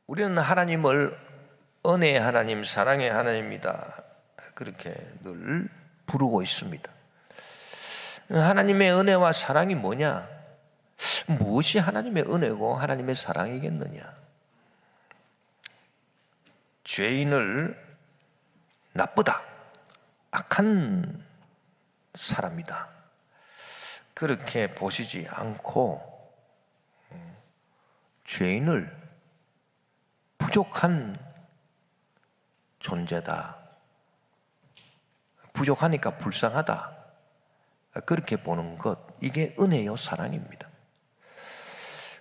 우리는 하나님을 은혜의 하나님, 사랑의 하나님이다, 그렇게 늘 부르고 있습니다. 하나님의 은혜와 사랑이 뭐냐? 무엇이 하나님의 은혜고 하나님의 사랑이겠느냐? 죄인을 나쁘다, 악한 사람이다, 그렇게 보시지 않고 죄인을 부족한 존재다, 부족하니까 불쌍하다, 그렇게 보는 것, 이게 은혜요 사랑입니다.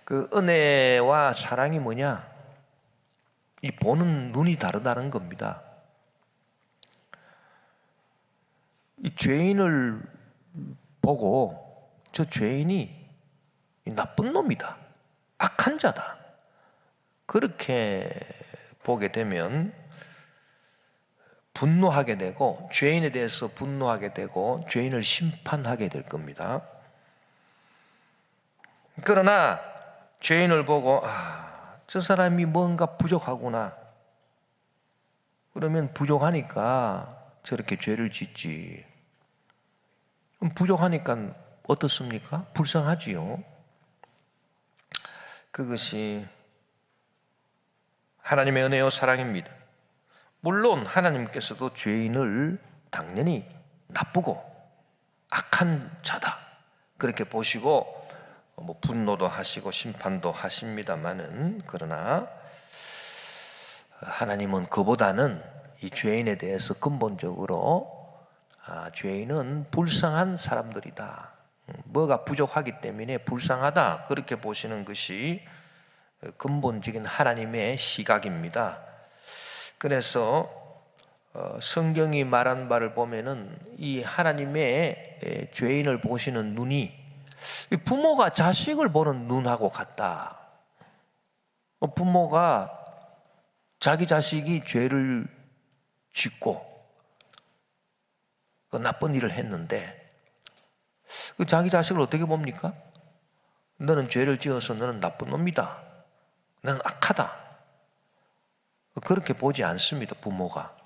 그 은혜와 사랑이 뭐냐? 이 보는 눈이 다르다는 겁니다. 이 죄인을 보고 저 죄인이 나쁜 놈이다, 악한 자다, 그렇게 보게 되면 분노하게 되고, 죄인에 대해서 분노하게 되고 죄인을 심판하게 될 겁니다. 그러나 죄인을 보고 저 사람이 뭔가 부족하구나, 그러면 부족하니까 저렇게 죄를 짓지. 그럼 부족하니까 어떻습니까? 불쌍하지요. 그것이 하나님의 은혜요 사랑입니다. 물론 하나님께서도 죄인을 당연히 나쁘고 악한 자다, 그렇게 보시고 분노도 하시고 심판도 하십니다마는, 그러나 하나님은 그보다는 이 죄인에 대해서 근본적으로 죄인은 불쌍한 사람들이다, 뭐가 부족하기 때문에 불쌍하다, 그렇게 보시는 것이 근본적인 하나님의 시각입니다. 그래서 성경이 말한 바를 보면은 이 하나님의 죄인을 보시는 눈이 부모가 자식을 보는 눈하고 같다. 부모가 자기 자식이 죄를 짓고 그 나쁜 일을 했는데 그 자기 자식을 어떻게 봅니까? 너는 죄를 지어서 너는 나쁜 놈이다, 너는 악하다, 그렇게 보지 않습니다. 부모가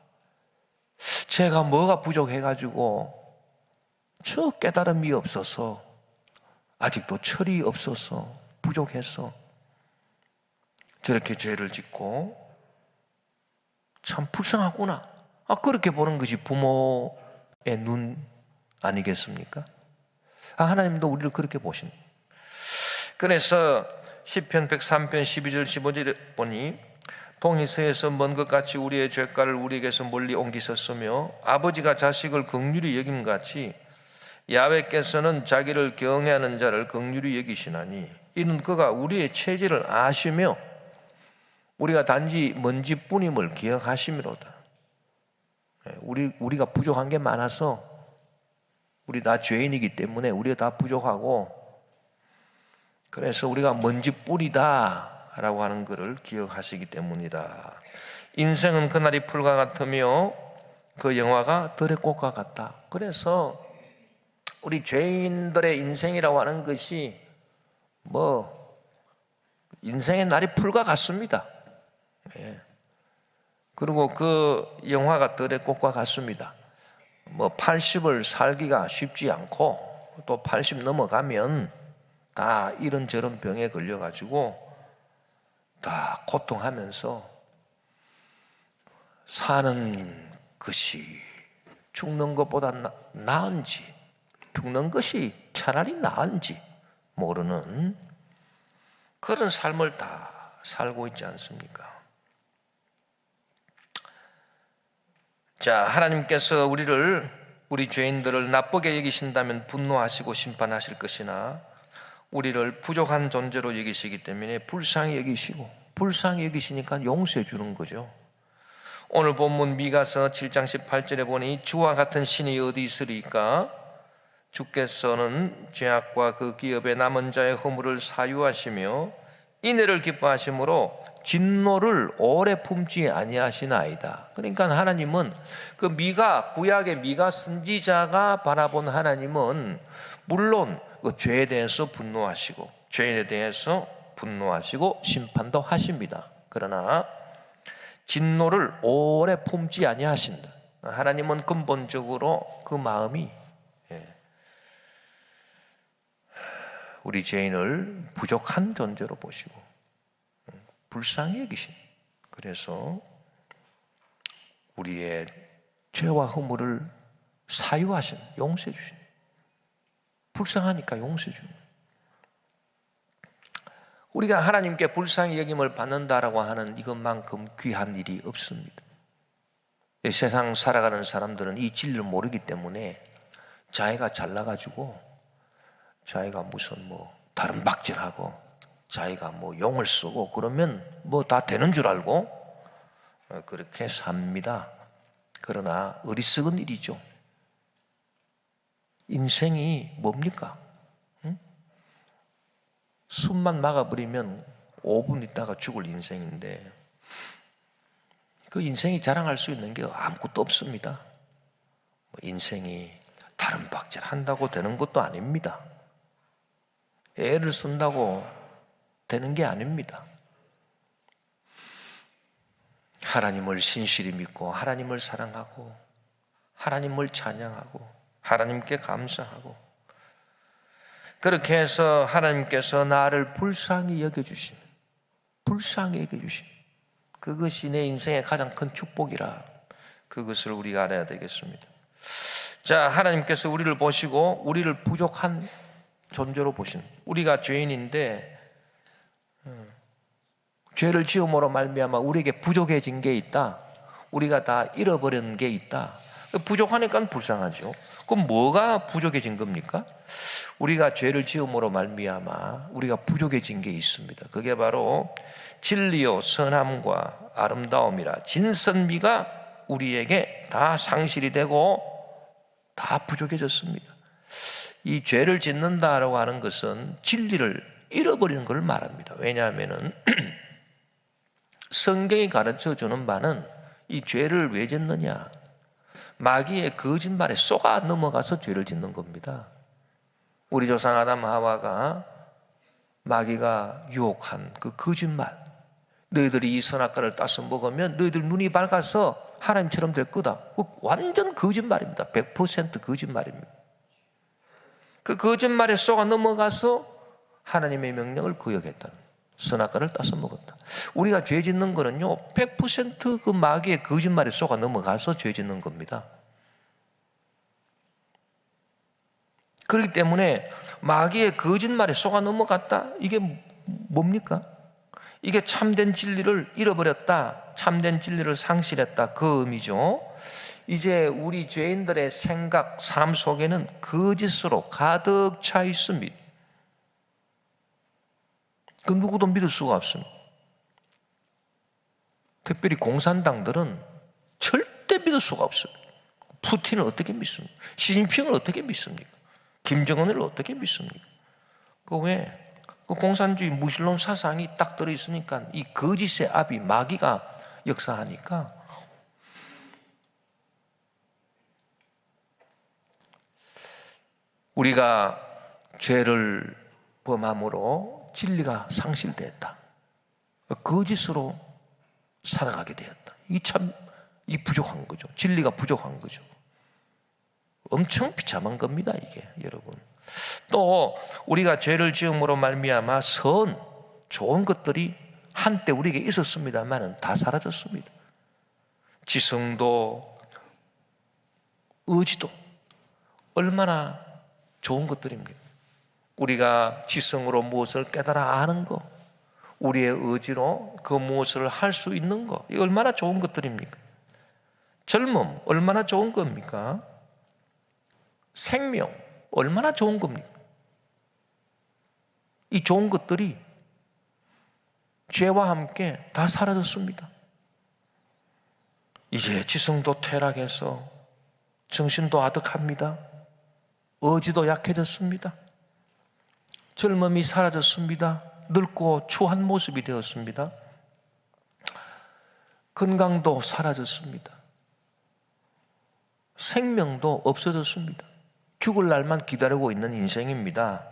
제가 뭐가 부족해가지고 저 깨달음이 없어서, 아직도 철이 없어서, 부족해서 저렇게 죄를 짓고 참 불쌍하구나, 그렇게 보는 것이 부모의 눈 아니겠습니까? 하나님도 우리를 그렇게 보십니다. 그래서 시편 103편 12절 15절에 보니 동이서에서 먼 것 같이 우리의 죄가를 우리에게서 멀리 옮기셨으며 아버지가 자식을 긍휼히 여김같이 야훼께서는 자기를 경외하는 자를 긍휼히 여기시나니 이는 그가 우리의 체질을 아시며 우리가 단지 먼지뿐임을 기억하심이로다. 우리가 부족한 게 많아서, 우리 다 죄인이기 때문에 우리가 다 부족하고, 그래서 우리가 먼지뿌리다 라고 하는 것을 기억하시기 때문이다. 인생은 그날이 풀과 같으며 그 영화가 들의 꽃과 같다. 그래서 우리 죄인들의 인생이라고 하는 것이 인생의 날이 풀과 같습니다. 그리고 그 영화가 들의 꽃과 같습니다. 80을 살기가 쉽지 않고 또 80 넘어가면 다 이런저런 병에 걸려가지고 다 고통하면서 사는 것이 죽는 것보다 나은지, 죽는 것이 차라리 나은지 모르는 그런 삶을 다 살고 있지 않습니까? 자, 하나님께서 우리 죄인들을 나쁘게 여기신다면 분노하시고 심판하실 것이나 우리를 부족한 존재로 여기시기 때문에 불쌍히 여기시고, 불쌍히 여기시니까 용서해 주는 거죠. 오늘 본문 미가서 7장 18절에 보니 주와 같은 신이 어디 있으리까? 주께서는 죄악과 그 기업의 남은 자의 허물을 사유하시며 인애를 기뻐하심으로 진노를 오래 품지 아니하시나이다. 그러니까 하나님은 그 구약의 미가 선지자가 바라본 하나님은 물론 그 죄에 대해서 분노하시고 죄인에 대해서 분노하시고 심판도 하십니다. 그러나 진노를 오래 품지 아니하신다. 하나님은 근본적으로 그 마음이 우리 죄인을 부족한 존재로 보시고 불쌍히 여기신, 그래서 우리의 죄와 허물을 사유하신, 용서해 주신, 불쌍하니까 용서해 주는. 우리가 하나님께 불쌍히 여김을 받는다라고 하는 이것만큼 귀한 일이 없습니다. 세상 살아가는 사람들은 이 진리를 모르기 때문에 자기가 잘나가지고 자기가 무슨 다른 박질하고 자기가 용을 쓰고 그러면 다 되는 줄 알고 그렇게 삽니다. 그러나 어리석은 일이죠. 인생이 뭡니까? 숨만 막아버리면 5분 있다가 죽을 인생인데 그 인생이 자랑할 수 있는 게 아무것도 없습니다. 인생이 다른 박질 한다고 되는 것도 아닙니다. 애를 쓴다고 되는 게 아닙니다. 하나님을 신실히 믿고 하나님을 사랑하고 하나님을 찬양하고 하나님께 감사하고 그렇게 해서 하나님께서 나를 불쌍히 여겨주신, 불쌍히 여겨주신, 그것이 내 인생의 가장 큰 축복이라, 그것을 우리가 알아야 되겠습니다. 자, 하나님께서 우리를 보시고 우리를 부족한 존재로 보신, 우리가 죄인인데 죄를 지음으로 말미암아 우리에게 부족해진 게 있다, 우리가 다 잃어버린 게 있다. 부족하니까 불쌍하죠. 그럼 뭐가 부족해진 겁니까? 우리가 죄를 지음으로 말미암아 우리가 부족해진 게 있습니다. 그게 바로 진리요 선함과 아름다움이라 진선미가 우리에게 다 상실이 되고 다 부족해졌습니다. 이 죄를 짓는다라고 하는 것은 진리를 잃어버리는 걸 말합니다. 왜냐하면 성경이 가르쳐주는 바는 이 죄를 왜 짓느냐, 마귀의 거짓말에 쏘가 넘어가서 죄를 짓는 겁니다. 우리 조상 아담 하와가 마귀가 유혹한 그 거짓말, 너희들이 이 선악과를 따서 먹으면 너희들 눈이 밝아서 하나님처럼 될 거다. 그 완전 거짓말입니다. 100% 거짓말입니다. 그 거짓말에 쏘가 넘어가서 하나님의 명령을 거역했다. 선악과를 따서 먹었다. 우리가 죄 짓는 거는요 100% 그 마귀의 거짓말에 쏘가 넘어가서 죄 짓는 겁니다. 그렇기 때문에 마귀의 거짓말에 쏘가 넘어갔다, 이게 뭡니까? 이게 참된 진리를 잃어버렸다, 참된 진리를 상실했다, 그 의미죠. 이제 우리 죄인들의 생각, 삶 속에는 거짓으로 가득 차 있습니다. 그 누구도 믿을 수가 없습니다. 특별히 공산당들은 절대 믿을 수가 없습니다. 푸틴을 어떻게 믿습니까? 시진핑을 어떻게 믿습니까? 김정은을 어떻게 믿습니까? 그 왜? 그 공산주의 무신론 사상이 딱 들어있으니까 이 거짓의 압이 마귀가 역사하니까 우리가 죄를 범함으로 진리가 상실되었다. 거짓으로 살아가게 되었다. 이 부족한 거죠. 진리가 부족한 거죠. 엄청 비참한 겁니다, 이게, 여러분. 또 우리가 죄를 지음으로 말미암아 좋은 것들이 한때 우리에게 있었습니다만은 다 사라졌습니다. 지성도 의지도 얼마나 좋은 것들입니까? 우리가 지성으로 무엇을 깨달아 아는 것, 우리의 의지로 그 무엇을 할 수 있는 것, 이 얼마나 좋은 것들입니까? 젊음 얼마나 좋은 겁니까? 생명 얼마나 좋은 겁니까? 이 좋은 것들이 죄와 함께 다 사라졌습니다. 이제 지성도 퇴락해서 정신도 아득합니다. 의지도 약해졌습니다. 젊음이 사라졌습니다. 늙고 추한 모습이 되었습니다. 건강도 사라졌습니다. 생명도 없어졌습니다. 죽을 날만 기다리고 있는 인생입니다.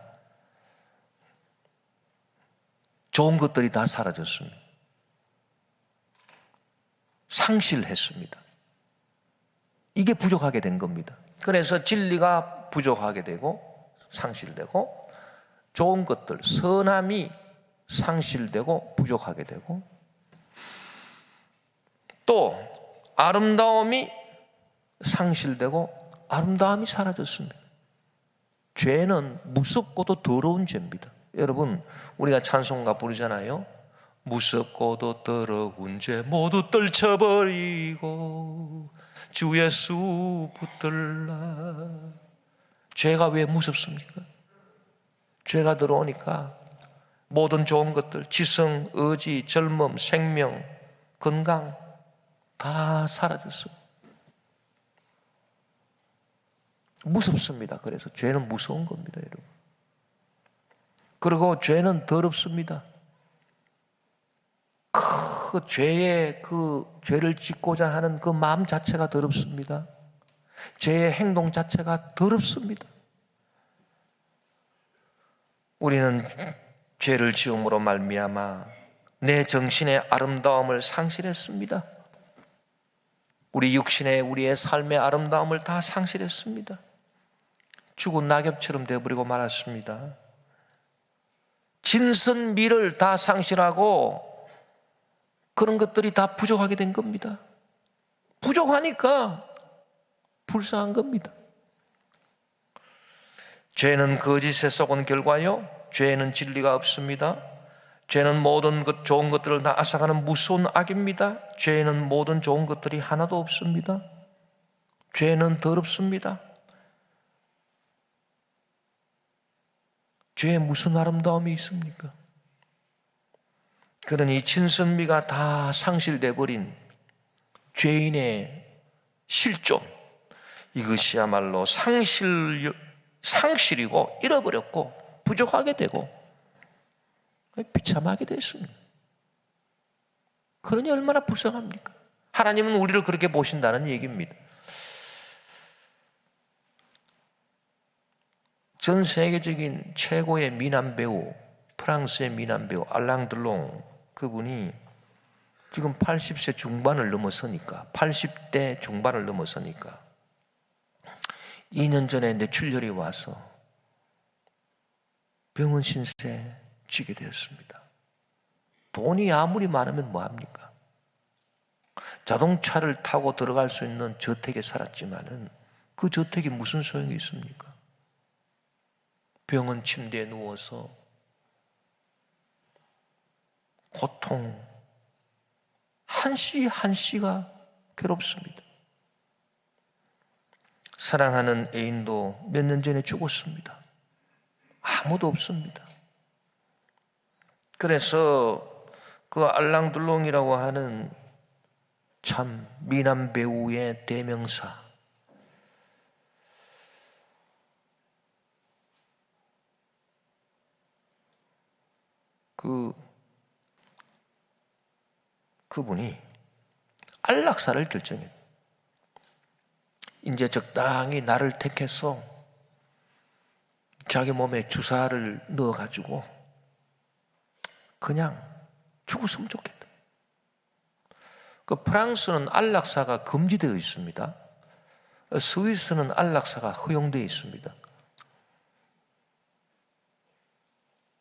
좋은 것들이 다 사라졌습니다. 상실했습니다. 이게 부족하게 된 겁니다. 그래서 진리가 부족하게 되고 상실되고, 좋은 것들, 선함이 상실되고 부족하게 되고, 또 아름다움이 상실되고 아름다움이 사라졌습니다. 죄는 무섭고도 더러운 죄입니다. 여러분, 우리가 찬송가 부르잖아요. 무섭고도 더러운 죄 모두 떨쳐버리고 주 예수 붙들라. 죄가 왜 무섭습니까? 죄가 들어오니까 모든 좋은 것들, 지성, 의지, 젊음, 생명, 건강 다 사라졌어요. 무섭습니다. 그래서 죄는 무서운 겁니다, 여러분. 그리고 죄는 더럽습니다. 그 죄를 짓고자 하는 그 마음 자체가 더럽습니다. 죄의 행동 자체가 더럽습니다. 우리는 죄를 지음으로 말미암아 내 정신의 아름다움을 상실했습니다. 우리 육신의, 우리의 삶의 아름다움을 다 상실했습니다. 죽은 낙엽처럼 되어버리고 말았습니다. 진선미를 다 상실하고 그런 것들이 다 부족하게 된 겁니다. 부족하니까 불쌍한 겁니다. 죄는 거짓에 속은 결과요, 죄는 진리가 없습니다. 죄는 모든 좋은 것들을 다 앗아가는 무서운 악입니다. 죄는 모든 좋은 것들이 하나도 없습니다. 죄는 더럽습니다. 죄에 무슨 아름다움이 있습니까? 그러니 진선미가 다 상실돼 버린 죄인의 실존, 이것이야말로 상실이고 잃어버렸고 부족하게 되고 비참하게 됐습니다. 그러니 얼마나 불쌍합니까? 하나님은 우리를 그렇게 보신다는 얘기입니다. 전 세계적인 최고의 미남 배우, 프랑스의 미남 배우 알랑 들롱, 그분이 지금 80세 중반을 넘어서니까, 80대 중반을 넘어서니까 2년 전에 뇌출혈이 와서 병원 신세 지게 되었습니다. 돈이 아무리 많으면 뭐합니까? 자동차를 타고 들어갈 수 있는 저택에 살았지만은 그 저택이 무슨 소용이 있습니까? 병원 침대에 누워서 고통 한시가 괴롭습니다. 사랑하는 애인도 몇 년 전에 죽었습니다. 아무도 없습니다. 그래서 그 알랑들롱이라고 하는 참 미남 배우의 대명사, 그분이 안락사를 결정했어요. 이제 적당히 나를 택해서 자기 몸에 주사를 넣어가지고 그냥 죽었으면 좋겠다. 그 프랑스는 안락사가 금지되어 있습니다. 스위스는 안락사가 허용되어 있습니다.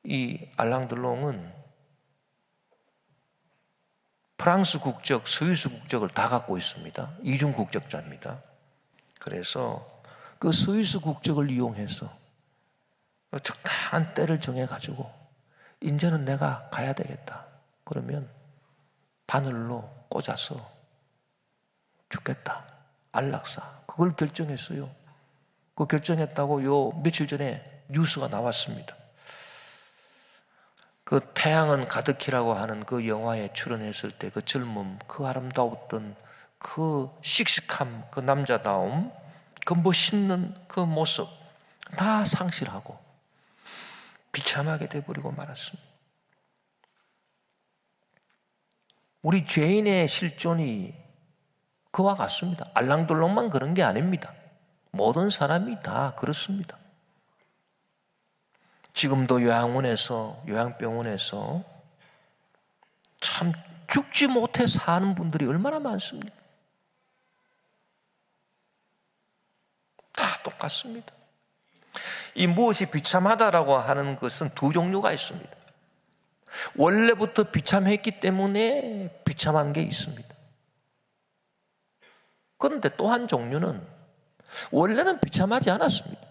이 알랑들롱은 프랑스 국적, 스위스 국적을 다 갖고 있습니다. 이중 국적자입니다. 그래서 그 스위스 국적을 이용해서 적당한 때를 정해가지고 이제는 내가 가야 되겠다. 그러면 바늘로 꽂아서 죽겠다. 안락사. 그걸 결정했어요. 그 결정했다고 요 며칠 전에 뉴스가 나왔습니다. 그 태양은 가득히라고 하는 그 영화에 출연했을 때 그 젊음, 그 아름다웠던 그 씩씩함, 그 남자다움, 그 멋있는 그 모습 다 상실하고 비참하게 돼버리고 말았습니다. 우리 죄인의 실존이 그와 같습니다. 알랑들롱만 그런 게 아닙니다. 모든 사람이 다 그렇습니다. 지금도 요양병원에서 참 죽지 못해 사는 분들이 얼마나 많습니까? 다 똑같습니다. 이 무엇이 비참하다라고 하는 것은 두 종류가 있습니다. 원래부터 비참했기 때문에 비참한 게 있습니다. 그런데 또 한 종류는 원래는 비참하지 않았습니다.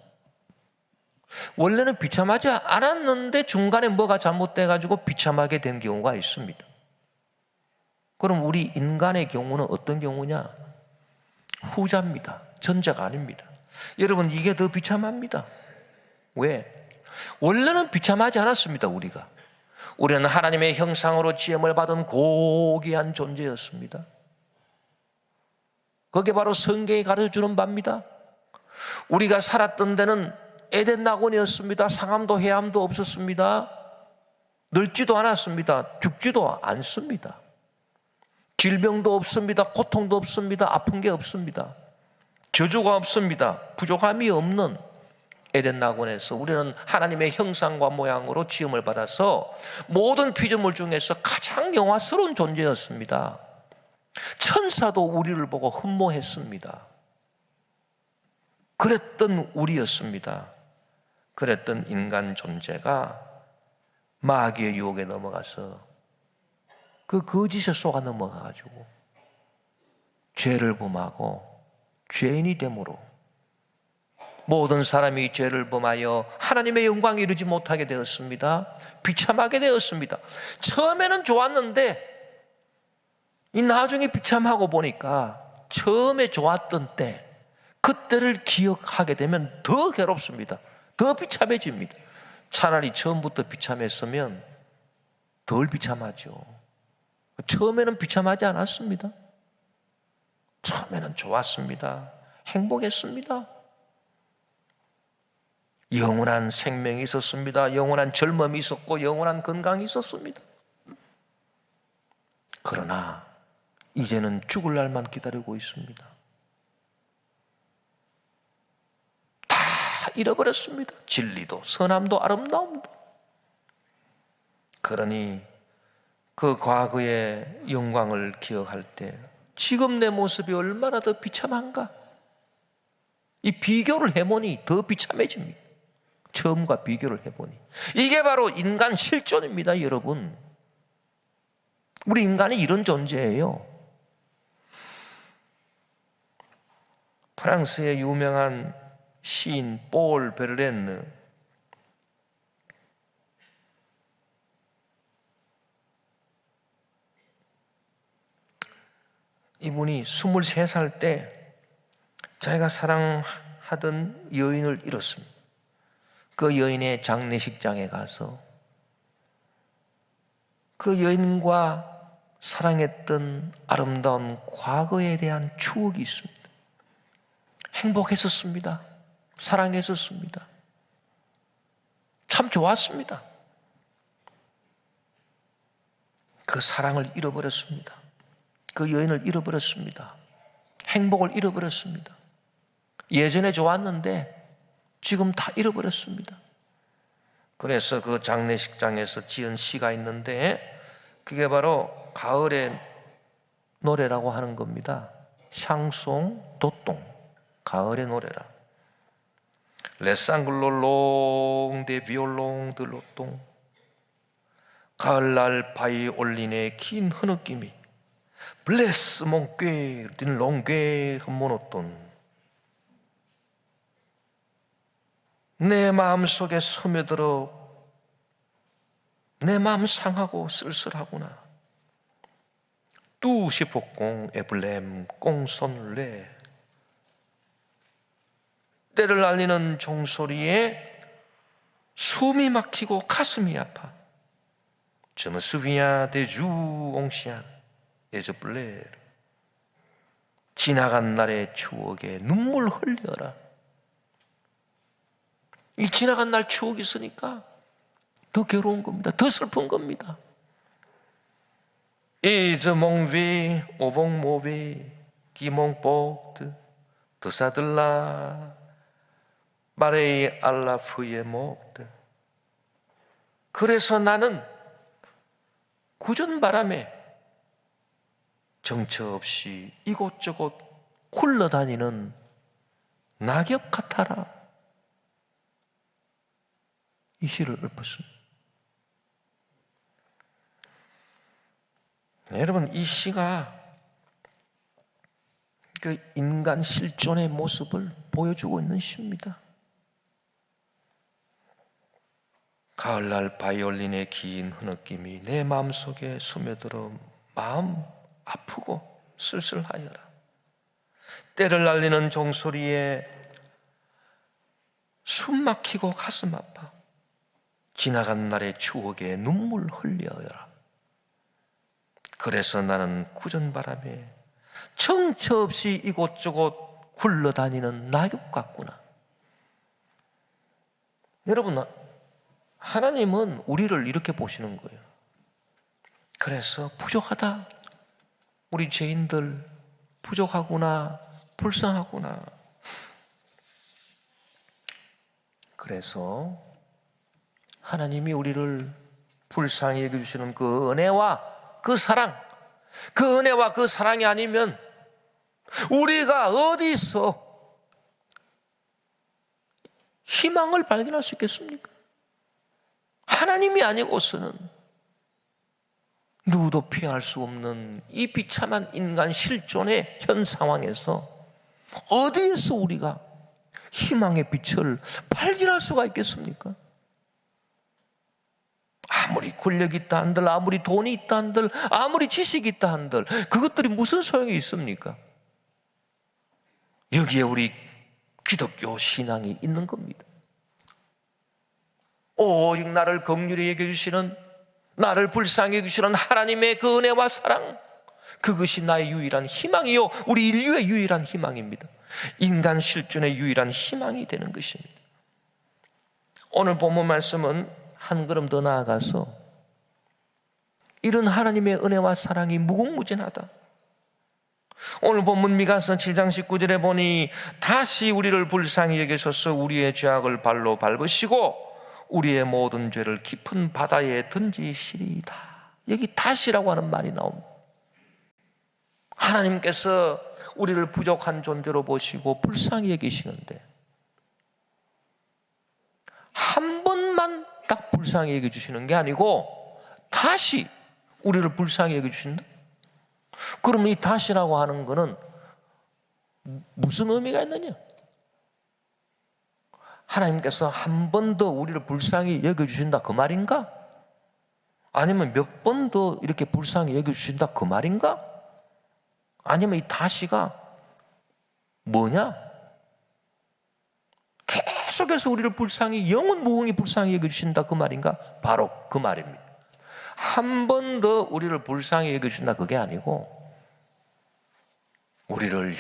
원래는 비참하지 않았는데 중간에 뭐가 잘못돼가지고 비참하게 된 경우가 있습니다. 그럼 우리 인간의 경우는 어떤 경우냐? 후자입니다. 전자가 아닙니다. 여러분, 이게 더 비참합니다. 왜? 원래는 비참하지 않았습니다. 우리는 하나님의 형상으로 지음을 받은 고귀한 존재였습니다. 그게 바로 성경이 가르쳐주는 바입니다. 우리가 살았던 데는 에덴 낙원이었습니다. 상함도 해함도 없었습니다. 늙지도 않았습니다. 죽지도 않습니다. 질병도 없습니다. 고통도 없습니다. 아픈 게 없습니다. 저주가 없습니다. 부족함이 없는 에덴 낙원에서 우리는 하나님의 형상과 모양으로 지음을 받아서 모든 피조물 중에서 가장 영화스러운 존재였습니다. 천사도 우리를 보고 흠모했습니다. 그랬던 우리였습니다. 그랬던 인간 존재가 마귀의 유혹에 넘어가서 그 거짓에 속아 넘어가가지고 죄를 범하고 죄인이 됨으로 모든 사람이 죄를 범하여 하나님의 영광에 이르지 못하게 되었습니다. 비참하게 되었습니다. 처음에는 좋았는데 이 나중에 비참하고 보니까 처음에 좋았던 때 그때를 기억하게 되면 더 괴롭습니다. 더 비참해집니다. 차라리 처음부터 비참했으면 덜 비참하죠. 처음에는 비참하지 않았습니다. 처음에는 좋았습니다. 행복했습니다. 영원한 생명이 있었습니다. 영원한 젊음이 있었고 영원한 건강이 있었습니다. 그러나 이제는 죽을 날만 기다리고 있습니다. 다 잃어버렸습니다. 진리도 선함도 아름다움도. 그러니 그 과거의 영광을 기억할 때 지금 내 모습이 얼마나 더 비참한가? 이 비교를 해보니 더 비참해집니다. 처음과 비교를 해보니. 이게 바로 인간 실존입니다, 여러분. 우리 인간이 이런 존재예요. 프랑스의 유명한 시인 폴 베르렌느, 이분이 23살 때 자기가 사랑하던 여인을 잃었습니다. 그 여인의 장례식장에 가서 그 여인과 사랑했던 아름다운 과거에 대한 추억이 있습니다. 행복했었습니다. 사랑했었습니다. 참 좋았습니다. 그 사랑을 잃어버렸습니다. 그 여인을 잃어버렸습니다. 행복을 잃어버렸습니다. 예전에 좋았는데 지금 다 잃어버렸습니다. 그래서 그 장례식장에서 지은 시가 있는데 그게 바로 가을의 노래라고 하는 겁니다. 샹송 도똥, 가을의 노래라. 레상글롤롱 데 비올롱 들로똥, 가을날 바이올린의 긴 흐느낌이 블레스 몽괴 딘롱괴 흠모노돈, 내 마음속에 스며들어 내 마음 상하고 쓸쓸하구나. 뚜시폭공 에블렘 꽁손레, 때를 알리는 종소리에 숨이 막히고 가슴이 아파. 저머스비야 데주 옹시안 에저블레, 지나간 날의 추억에 눈물 흘려라. 이 지나간 날 추억이 있으니까 더 괴로운 겁니다. 더 슬픈 겁니다. 이즈몽비 오봉모비 기몽복드 드사들라 마레이 알라프의 목드. 그래서 나는 굳은 바람에 정처 없이 이곳저곳 굴러다니는 낙엽 같아라. 이 시를 읊었습니다. 여러분, 이 시가 그 인간 실존의 모습을 보여주고 있는 시입니다. 가을날 바이올린의 긴 흐느낌이 내 마음속에 스며들어 마음 아프고 쓸쓸하여라. 때를 날리는 종소리에 숨 막히고 가슴 아파. 지나간 날의 추억에 눈물 흘려여라. 그래서 나는 굳은 바람에 정처 없이 이곳저곳 굴러다니는 낙엽 같구나. 여러분, 하나님은 우리를 이렇게 보시는 거예요. 그래서 부족하다. 우리 죄인들 부족하구나, 불쌍하구나. 그래서 하나님이 우리를 불쌍히 여겨주시는 그 은혜와 그 사랑, 그 은혜와 그 사랑이 아니면 우리가 어디서 희망을 발견할 수 있겠습니까? 하나님이 아니고서는 누구도 피할 수 없는 이 비참한 인간 실존의 현 상황에서 어디에서 우리가 희망의 빛을 발견할 수가 있겠습니까? 아무리 권력이 있다 한들, 아무리 돈이 있다 한들, 아무리 지식이 있다 한들 그것들이 무슨 소용이 있습니까? 여기에 우리 기독교 신앙이 있는 겁니다. 오직 나를 긍휼히 여겨주시는, 나를 불쌍히 여겨주시는 하나님의 그 은혜와 사랑, 그것이 나의 유일한 희망이요, 우리 인류의 유일한 희망입니다. 인간 실존의 유일한 희망이 되는 것입니다. 오늘 본문 말씀은 한 걸음 더 나아가서 이런 하나님의 은혜와 사랑이 무궁무진하다. 오늘 본문 미가서 7장 19절에 보니 다시 우리를 불쌍히 여기셔서 우리의 죄악을 발로 밟으시고 우리의 모든 죄를 깊은 바다에 던지시리이다. 여기 다시라고 하는 말이 나옵니다. 하나님께서 우리를 부족한 존재로 보시고 불쌍히 여기시는데 한 번만 딱 불쌍히 여겨주시는 게 아니고 다시 우리를 불쌍히 여겨주신다? 그러면 이 다시라고 하는 거는 무슨 의미가 있느냐? 하나님께서 한 번 더 우리를 불쌍히 여겨주신다 그 말인가? 아니면 몇 번 더 이렇게 불쌍히 여겨주신다 그 말인가? 아니면 이 다시가 뭐냐? 계속해서 우리를 불쌍히, 영원 무궁히 불쌍히 여겨주신다 그 말인가? 바로 그 말입니다. 한 번 더 우리를 불쌍히 여겨주신다 그게 아니고 우리를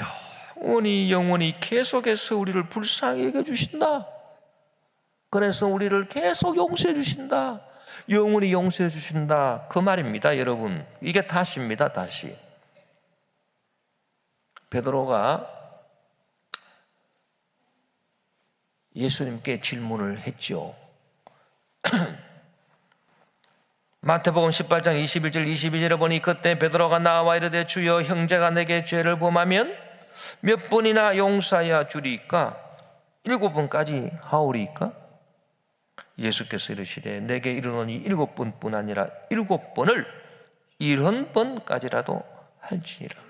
영원히 계속해서 우리를 불쌍히 여겨주신다. 그래서 우리를 계속 용서해 주신다. 영원히 용서해 주신다 그 말입니다. 여러분, 이게 다시입니다. 다시. 베드로가 예수님께 질문을 했죠. 마태복음 18장 21절 22절에 보니 그때 베드로가 나와 이르되 주여 형제가 내게 죄를 범하면 몇 번이나 용서하여 주리이까? 7번까지 하오리이까? 예수께서 이르시되 내게 이르노니 7번뿐 아니라 7번을 70번까지라도 할지니라.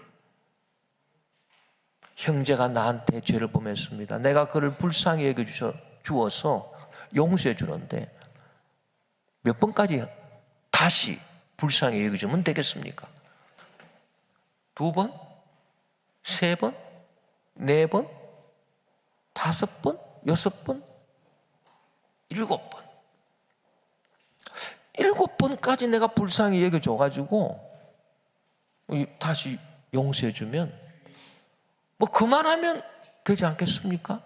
형제가 나한테 죄를 범했습니다. 내가 그를 불쌍히 여겨주어서 용서해 주는데 몇 번까지 다시 불쌍히 여겨주면 되겠습니까? 2번? 3번? 4번? 5번? 6번? 7번. 7번까지 내가 불쌍히 여겨줘가지고 다시 용서해주면 뭐 그만하면 되지 않겠습니까?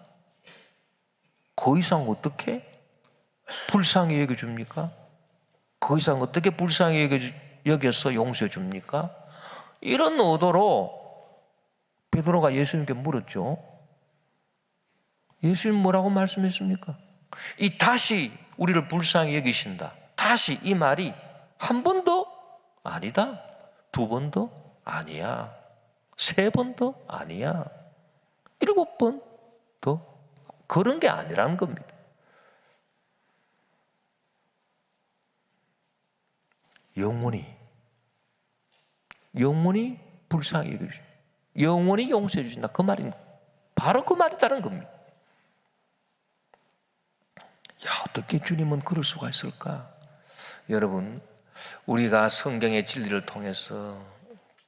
그 이상 어떻게 불쌍히 여겨줍니까? 그 이상 어떻게 불쌍히 여겨서 용서해줍니까? 이런 의도로 베드로가 예수님께 물었죠. 예수님 뭐라고 말씀했습니까? 이 다시 우리를 불쌍히 여기신다. 다시 이 말이 한 번도 아니다. 2번도 아니야. 3번도 아니야. 7번도 그런 게 아니라는 겁니다. 영원히 불쌍히 여겨주신다. 영원히 용서해 주신다. 그 말이 바로 그 말이라는 겁니다. 야, 어떻게 주님은 그럴 수가 있을까? 여러분, 우리가 성경의 진리를 통해서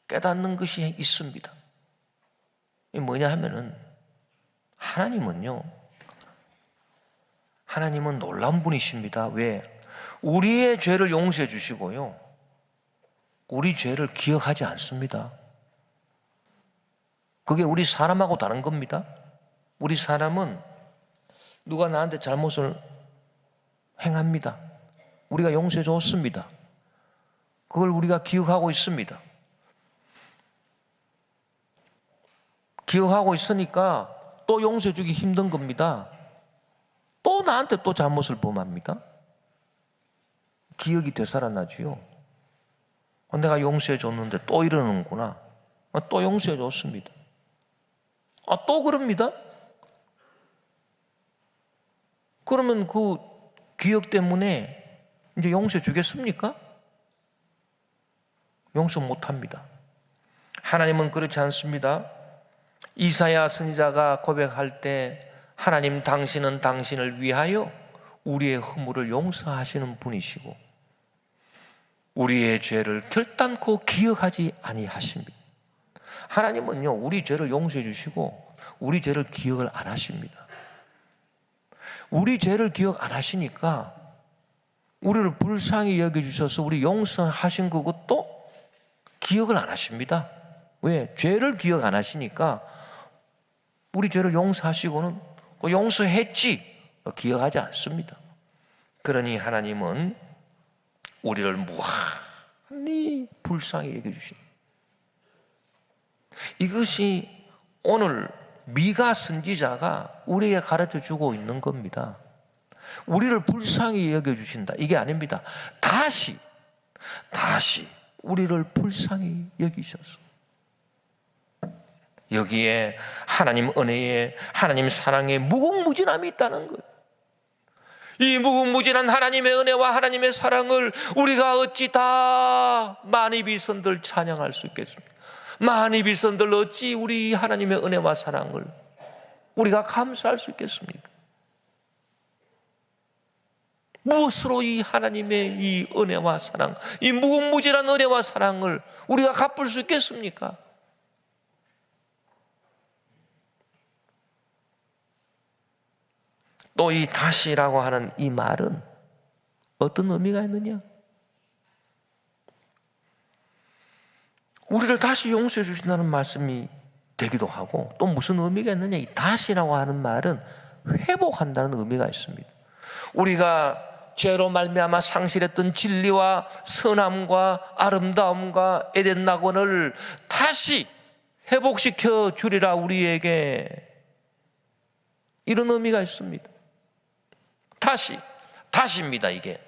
깨닫는 것이 있습니다. 이게 뭐냐 하면은 하나님은 놀라운 분이십니다. 왜? 우리의 죄를 용서해 주시고요, 우리 죄를 기억하지 않습니다. 그게 우리 사람하고 다른 겁니다. 우리 사람은 누가 나한테 잘못을 행합니다. 우리가 용서해 줬습니다. 그걸 우리가 기억하고 있습니다. 기억하고 있으니까 또 용서해 주기 힘든 겁니다. 또 나한테 또 잘못을 범합니다. 기억이 되살아나지요. 내가 용서해 줬는데 또 이러는구나. 또 용서해 줬습니다. 또 그럽니다. 그러면 그 기억 때문에 이제 용서해 주겠습니까? 용서 못합니다. 하나님은 그렇지 않습니다. 이사야 선지자가 고백할 때 하나님 당신은 당신을 위하여 우리의 허물을 용서하시는 분이시고 우리의 죄를 결단코 기억하지 아니하십니다. 하나님은요, 우리 죄를 용서해 주시고 우리 죄를 기억을 안 하십니다. 우리 죄를 기억 안 하시니까 우리를 불쌍히 여겨주셔서 우리 용서하신 그것도 기억을 안 하십니다. 왜? 죄를 기억 안 하시니까 우리 죄를 용서하시고는 용서했지 기억하지 않습니다. 그러니 하나님은 우리를 무한히 불쌍히 여겨주십니다. 이것이 오늘 미가 선지자가 우리에게 가르쳐주고 있는 겁니다. 우리를 불쌍히 여겨주신다, 이게 아닙니다. 다시 우리를 불쌍히 여기셔서 여기에 하나님 은혜에, 하나님 사랑에 무궁무진함이 있다는 거예요. 이 무궁무진한 하나님의 은혜와 하나님의 사랑을 우리가 어찌 다 많이 비선들 찬양할 수 있겠습니까? 많이 비선들 어찌 우리 하나님의 은혜와 사랑을 우리가 감사할 수 있겠습니까? 무엇으로 이 하나님의 이 은혜와 사랑, 이 무궁무진한 은혜와 사랑을 우리가 갚을 수 있겠습니까? 또 이 다시라고 하는 이 말은 어떤 의미가 있느냐? 우리를 다시 용서해 주신다는 말씀이 되기도 하고, 또 무슨 의미가 있느냐? 이 다시라고 하는 말은 회복한다는 의미가 있습니다. 우리가 죄로 말미암아 상실했던 진리와 선함과 아름다움과 에덴 낙원을 다시 회복시켜 주리라 우리에게, 이런 의미가 있습니다. 다시입니다, 이게.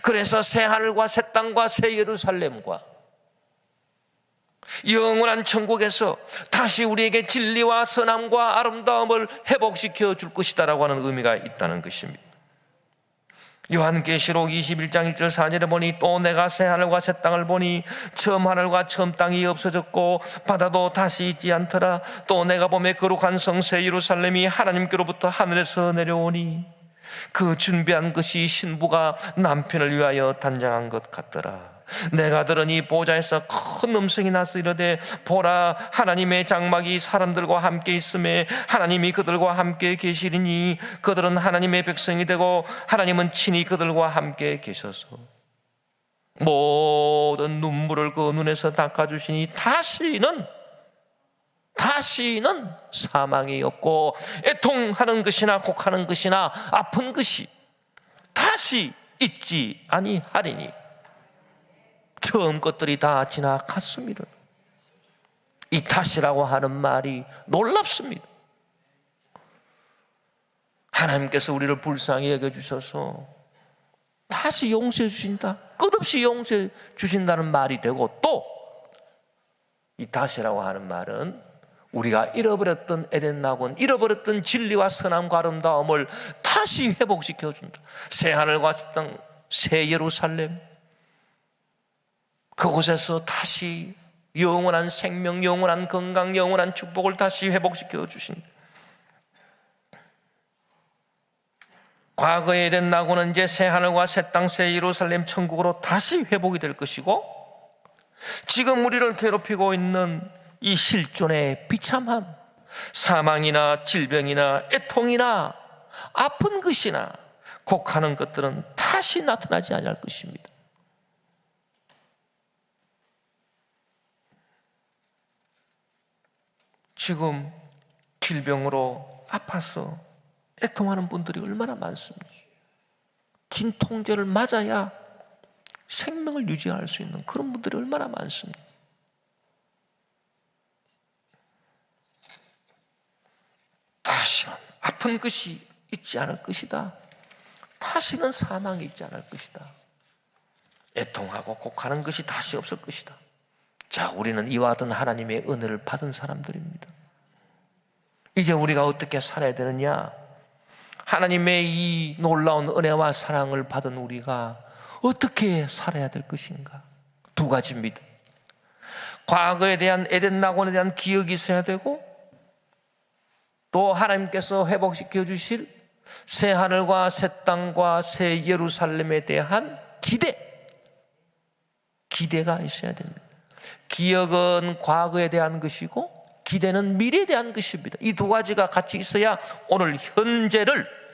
그래서 새 하늘과 새 땅과 새 예루살렘과 영원한 천국에서 다시 우리에게 진리와 선함과 아름다움을 회복시켜 줄 것이다라고 하는 의미가 있다는 것입니다. 요한계시록 21장 1절 4절에 보니 또 내가 새 하늘과 새 땅을 보니 처음 하늘과 처음 땅이 없어졌고 바다도 다시 있지 않더라. 또 내가 보매 거룩한 성 새 예루살렘이 하나님께로부터 하늘에서 내려오니 그 준비한 것이 신부가 남편을 위하여 단장한 것 같더라. 내가 들으니 보좌에서 큰 음성이 나서 이르되 보라, 하나님의 장막이 사람들과 함께 있음에 하나님이 그들과 함께 계시리니 그들은 하나님의 백성이 되고 하나님은 친히 그들과 함께 계셔서 모든 눈물을 그 눈에서 닦아주시니 다시는 사망이 없고 애통하는 것이나 곡하는 것이나 아픈 것이 다시 있지 아니하리니 처음 것들이 다 지나갔습니다. 이 다시라고 하는 말이 놀랍습니다. 하나님께서 우리를 불쌍히 여겨주셔서 다시 용서해 주신다, 끝없이 용서해 주신다는 말이 되고, 또 이 다시라고 하는 말은 우리가 잃어버렸던 에덴 낙원, 잃어버렸던 진리와 선함과 아름다움을 다시 회복시켜준다. 새 하늘과 새 땅, 새 예루살렘, 그곳에서 다시 영원한 생명, 영원한 건강, 영원한 축복을 다시 회복시켜 주신다. 과거의 에덴 낙원은 이제 새 하늘과 새 땅, 새 예루살렘 천국으로 다시 회복이 될 것이고, 지금 우리를 괴롭히고 있는 이 실존의 비참함, 사망이나 질병이나 애통이나 아픈 것이나 곡하는 것들은 다시 나타나지 않을 것입니다. 지금 질병으로 아파서 애통하는 분들이 얼마나 많습니까? 긴 통제를 맞아야 생명을 유지할 수 있는 그런 분들이 얼마나 많습니까? 다시는 아픈 것이 있지 않을 것이다. 다시는 사망이 있지 않을 것이다. 애통하고 곡하는 것이 다시 없을 것이다. 자, 우리는 이와 같은 하나님의 은혜를 받은 사람들입니다. 이제 우리가 어떻게 살아야 되느냐? 하나님의 이 놀라운 은혜와 사랑을 받은 우리가 어떻게 살아야 될 것인가? 두 가지입니다. 과거에 대한 에덴 낙원에 대한 기억이 있어야 되고, 또 하나님께서 회복시켜 주실 새 하늘과 새 땅과 새 예루살렘에 대한 기대가 있어야 됩니다. 기억은 과거에 대한 것이고 기대는 미래에 대한 것입니다. 이 두 가지가 같이 있어야 오늘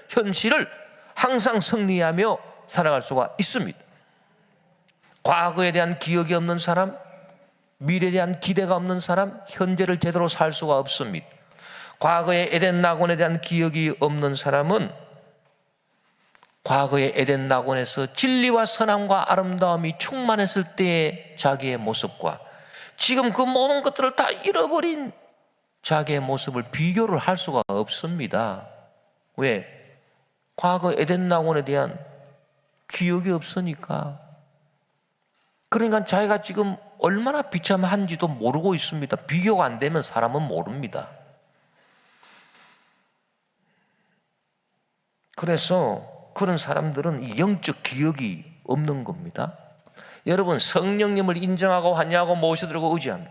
현실을 항상 승리하며 살아갈 수가 있습니다. 과거에 대한 기억이 없는 사람, 미래에 대한 기대가 없는 사람, 현재를 제대로 살 수가 없습니다. 과거의 에덴 낙원에 대한 기억이 없는 사람은 과거의 에덴 낙원에서 진리와 선함과 아름다움이 충만했을 때의 자기의 모습과 지금 그 모든 것들을 다 잃어버린 자기의 모습을 비교를 할 수가 없습니다. 왜? 과거 에덴 낙원에 대한 기억이 없으니까. 그러니까 자기가 지금 얼마나 비참한지도 모르고 있습니다. 비교가 안 되면 사람은 모릅니다. 그래서 그런 사람들은 영적 기억이 없는 겁니다. 여러분, 성령님을 인정하고 환영하고 모셔드리고 의지합니다.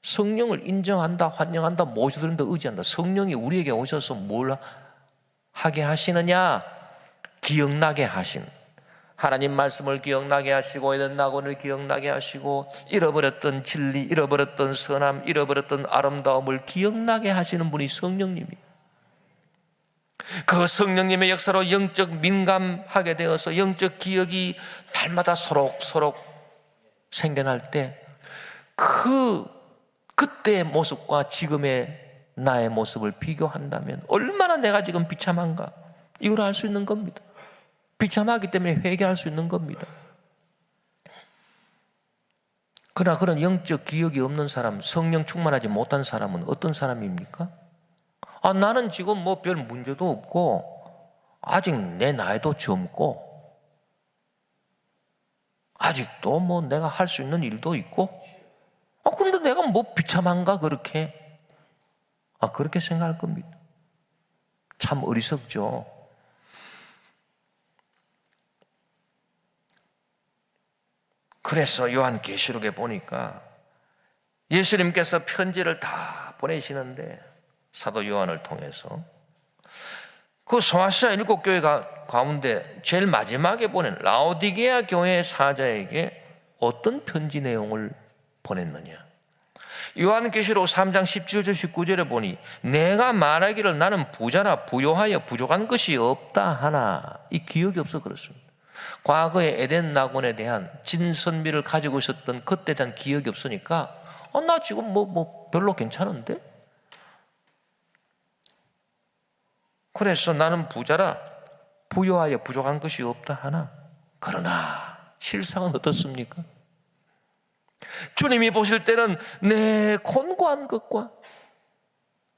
성령을 인정한다, 환영한다, 모셔드린다, 의지한다. 성령이 우리에게 오셔서 뭘 하게 하시느냐? 기억나게 하신, 하나님 말씀을 기억나게 하시고 에덴 낙원을 기억나게 하시고 잃어버렸던 진리, 잃어버렸던 선함, 잃어버렸던 아름다움을 기억나게 하시는 분이 성령님이에요. 그 성령님의 역사로 영적 민감하게 되어서 영적 기억이 날마다 소록소록 생겨날 때 그때의 모습과 지금의 나의 모습을 비교한다면 얼마나 내가 지금 비참한가, 이걸 알 수 있는 겁니다. 비참하기 때문에 회개할 수 있는 겁니다. 그러나 그런 영적 기억이 없는 사람, 성령 충만하지 못한 사람은 어떤 사람입니까? 나는 지금 뭐 별 문제도 없고 아직 내 나이도 젊고 아직도 뭐 내가 할 수 있는 일도 있고 그런데 내가 뭐 비참한가 그렇게? 그렇게 생각할 겁니다. 참 어리석죠. 그래서 요한계시록에 보니까 예수님께서 편지를 다 보내시는데 사도 요한을 통해서 그 소아시아 7교회 가운데 제일 마지막에 보낸 라오디게아 교회 사자에게 어떤 편지 내용을 보냈느냐? 요한계시록 3장 17절 19절에 보니 내가 말하기를 나는 부자나 부요하여 부족한 것이 없다 하나, 이 기억이 없어 그렇습니다. 과거의 에덴 낙원에 대한 진선미를 가지고 있었던 그때에 대한 기억이 없으니까 나 지금 뭐 별로 괜찮은데? 그래서 나는 부자라 부요하여 부족한 것이 없다 하나. 그러나 실상은 어떻습니까? 주님이 보실 때는 내 곤고한 것과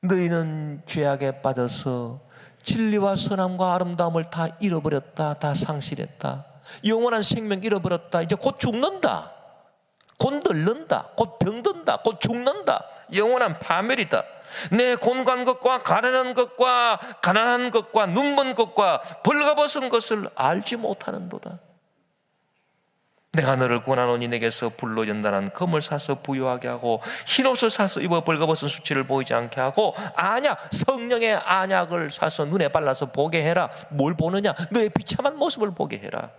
너희는 죄악에 빠져서 진리와 선함과 아름다움을 다 잃어버렸다, 다 상실했다, 영원한 생명 잃어버렸다, 이제 곧 죽는다, 곧 늙는다, 곧 병든다, 곧 죽는다. 영원한 파멸이다. 내 곤고한 것과 가난한 것과 눈먼 것과 벌거벗은 것을 알지 못하는도다. 내가 너를 권하노니 내게서 불로 연단한 검을 사서 부유하게 하고 흰옷을 사서 입어 벌거벗은 수치를 보이지 않게 하고 안약, 성령의 안약을 사서 눈에 발라서 보게 해라. 뭘 보느냐? 너의 비참한 모습을 보게 해라.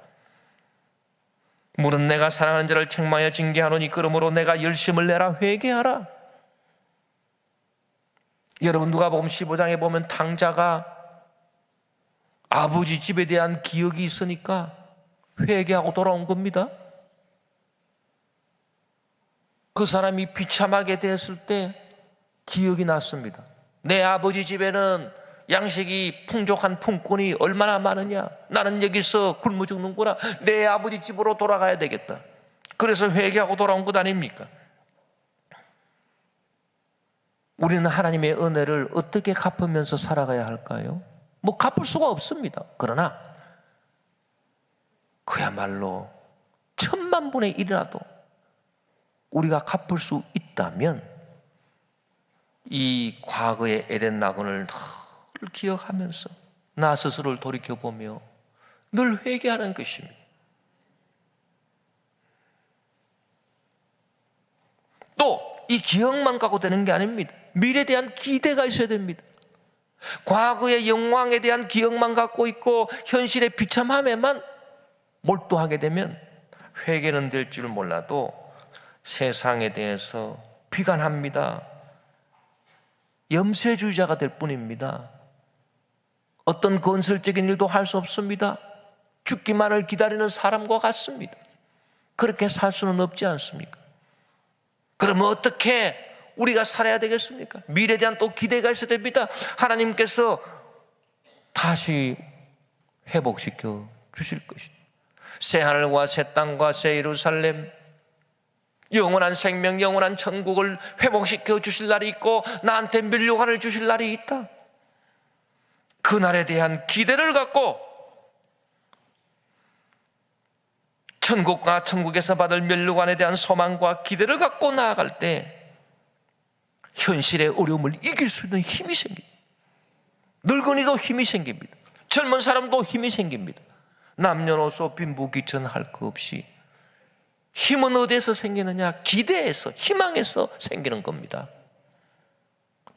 물은 내가 사랑하는 자를 책망하여 징계하노니 그러므로 내가 열심을 내라. 회개하라. 여러분 누가복음 15장에 보면 탕자가 아버지 집에 대한 기억이 있으니까 회개하고 돌아온 겁니다. 그 사람이 비참하게 됐을 때 기억이 났습니다. 내 아버지 집에는 양식이 풍족한 품꾼이 얼마나 많으냐. 나는 여기서 굶어 죽는구나. 내 아버지 집으로 돌아가야 되겠다. 그래서 회개하고 돌아온 것 아닙니까? 우리는 하나님의 은혜를 어떻게 갚으면서 살아가야 할까요? 뭐 갚을 수가 없습니다. 그러나 그야말로 1000만분의 1이라도 우리가 갚을 수 있다면 이 과거의 에덴 낙원을 늘 기억하면서 나 스스로를 돌이켜보며 늘 회개하는 것입니다. 또 이 기억만 갖고 되는 게 아닙니다. 미래에 대한 기대가 있어야 됩니다. 과거의 영광에 대한 기억만 갖고 있고 현실의 비참함에만 몰두하게 되면 회개는 될 줄 몰라도 세상에 대해서 비관합니다. 염세주의자가 될 뿐입니다. 어떤 건설적인 일도 할 수 없습니다. 죽기만을 기다리는 사람과 같습니다. 그렇게 살 수는 없지 않습니까? 그러면 어떻게 우리가 살아야 되겠습니까? 미래에 대한 또 기대가 있어야 됩니다. 하나님께서 다시 회복시켜 주실 것이다. 새 하늘과 새 땅과 새 예루살렘, 영원한 생명, 영원한 천국을 회복시켜 주실 날이 있고 나한테 면류관을 주실 날이 있다. 그 날에 대한 기대를 갖고 천국과 천국에서 받을 면류관에 대한 소망과 기대를 갖고 나아갈 때 현실의 어려움을 이길 수 있는 힘이 생깁니다. 늙은이도 힘이 생깁니다. 젊은 사람도 힘이 생깁니다. 남녀노소 빈부귀천 할 것 없이 힘은 어디에서 생기느냐? 기대에서, 희망에서 생기는 겁니다.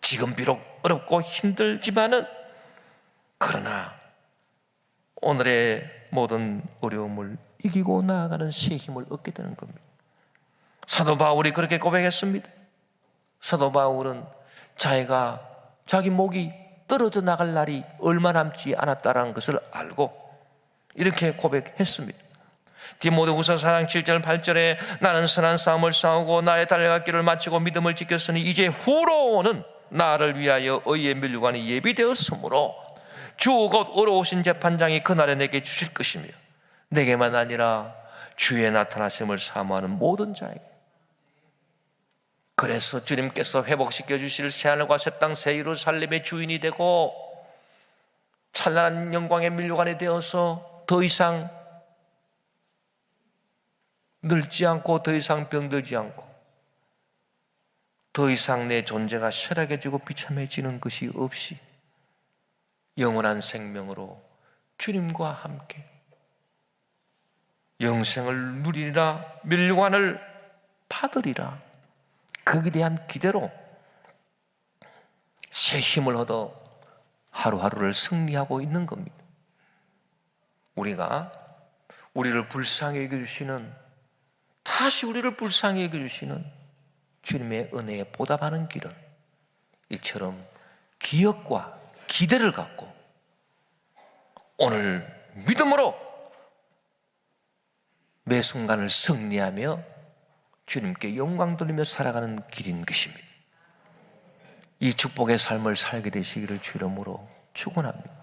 지금 비록 어렵고 힘들지만은 그러나 오늘의 모든 어려움을 이기고 나아가는 새 힘을 얻게 되는 겁니다. 사도 바울이 그렇게 고백했습니다. 사도 바울은 자기 목이 떨어져 나갈 날이 얼마 남지 않았다는 것을 알고 이렇게 고백했습니다. 디모데후서 4장 7절 8절에 나는 선한 싸움을 싸우고 나의 달려갈 길을 마치고 믿음을 지켰으니 이제 후로는 나를 위하여 의의 면류관이 예비되었으므로 주 곧 어려우신 재판장이 그날에 내게 주실 것이며 내게만 아니라 주의 나타나심을 사모하는 모든 자에게. 그래서 주님께서 회복시켜 주실 새하늘과 새 땅 새 예루살렘의 주인이 되고 찬란한 영광의 면류관이 되어서 더 이상 늙지 않고 더 이상 병들지 않고 더 이상 내 존재가 쇠락해지고 비참해지는 것이 없이 영원한 생명으로 주님과 함께 영생을 누리리라, 면류관을 받으리라. 거기에 대한 기대로 새 힘을 얻어 하루하루를 승리하고 있는 겁니다. 우리를 불쌍히 여겨주시는, 다시 우리를 불쌍히 여겨주시는 주님의 은혜에 보답하는 길은 이처럼 기억과 기대를 갖고 오늘 믿음으로 매 순간을 승리하며 주님께 영광 돌리며 살아가는 길인 것입니다. 이 축복의 삶을 살게 되시기를 주 이름으로 축원합니다.